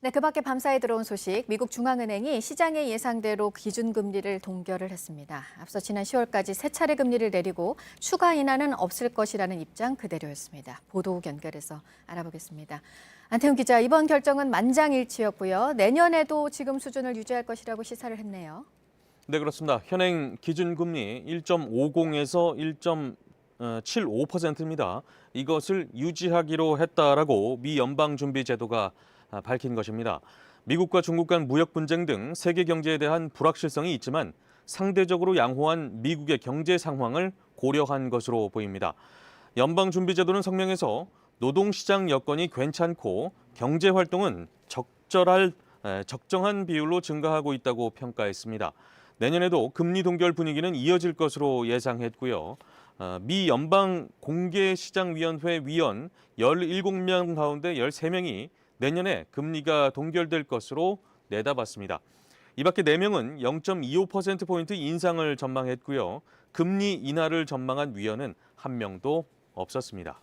네, 그밖에 밤사이 들어온 소식, 미국 중앙은행이 시장의 예상대로 기준금리를 동결을 했습니다. 앞서 지난 10월까지 세 차례 금리를 내리고 추가 인하는 없을 것이라는 입장 그대로였습니다. 보도국 연결해서 알아보겠습니다. 안태훈 기자, 이번 결정은 만장일치였고요. 내년에도 지금 수준을 유지할 것이라고 시사를 했네요. 네, 그렇습니다. 현행 기준금리 1.50에서 1.75%입니다. 이것을 유지하기로 했다라고 미 연방준비제도가 밝힌 것입니다. 미국과 중국 간 무역 분쟁 등 세계 경제에 대한 불확실성이 있지만 상대적으로 양호한 미국의 경제 상황을 고려한 것으로 보입니다. 연방준비제도는 성명에서 노동시장 여건이 괜찮고 경제 활동은 적정한 비율로 증가하고 있다고 평가했습니다. 내년에도 금리 동결 분위기는 이어질 것으로 예상했고요. 미 연방공개시장위원회 위원 17명 가운데 13명이 내년에 금리가 동결될 것으로 내다봤습니다. 이 밖에 4명은 0.25%포인트 인상을 전망했고요. 금리 인하를 전망한 위원은 1명도 없었습니다.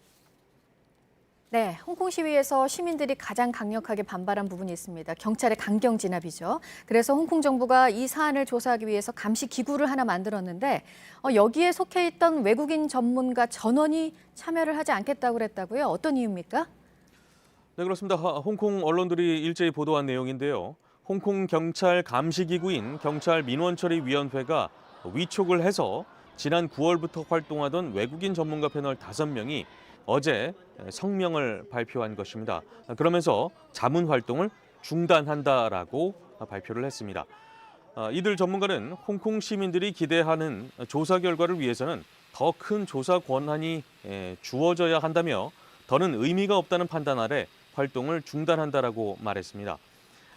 네, 홍콩 시위에서 시민들이 가장 강력하게 반발한 부분이 있습니다. 경찰의 강경 진압이죠. 그래서 홍콩 정부가 이 사안을 조사하기 위해서 감시 기구를 하나 만들었는데 여기에 속해 있던 외국인 전문가 전원이 참여를 하지 않겠다고 그랬다고요? 어떤 이유입니까? 네, 그렇습니다. 홍콩 언론들이 일제히 보도한 내용인데요. 홍콩 경찰 감시기구인 경찰 민원처리위원회가 위촉을 해서 지난 9월부터 활동하던 외국인 전문가 패널 5명이 어제 성명을 발표한 것입니다. 그러면서 자문 활동을 중단한다라고 발표를 했습니다. 이들 전문가는 홍콩 시민들이 기대하는 조사 결과를 위해서는 더 큰 조사 권한이 주어져야 한다며 더는 의미가 없다는 판단 아래 활동을 중단한다라고 말했습니다.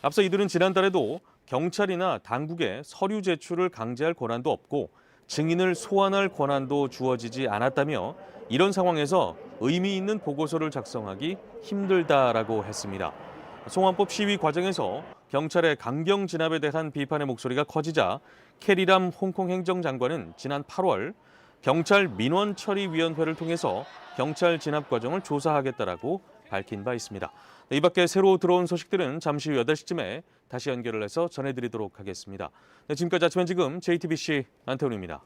앞서 이들은 지난달에도 경찰이나 당국에 서류 제출을 강제할 권한도 없고 증인을 소환할 권한도 주어지지 않았다며 이런 상황에서 의미 있는 보고서를 작성하기 힘들다라고 했습니다. 송환법 시위 과정에서 경찰의 강경 진압에 대한 비판의 목소리가 커지자 캐리람 홍콩 행정장관은 지난 8월 경찰 민원처리위원회를 통해서 경찰 진압 과정을 조사하겠다라고 밝힌 바 있습니다. 이 밖에 새로 들어온 소식들은 잠시 후 8시쯤에 다시 연결을 해서 전해드리도록 하겠습니다. 지금까지 아침 한 지금 JTBC 안태훈입니다.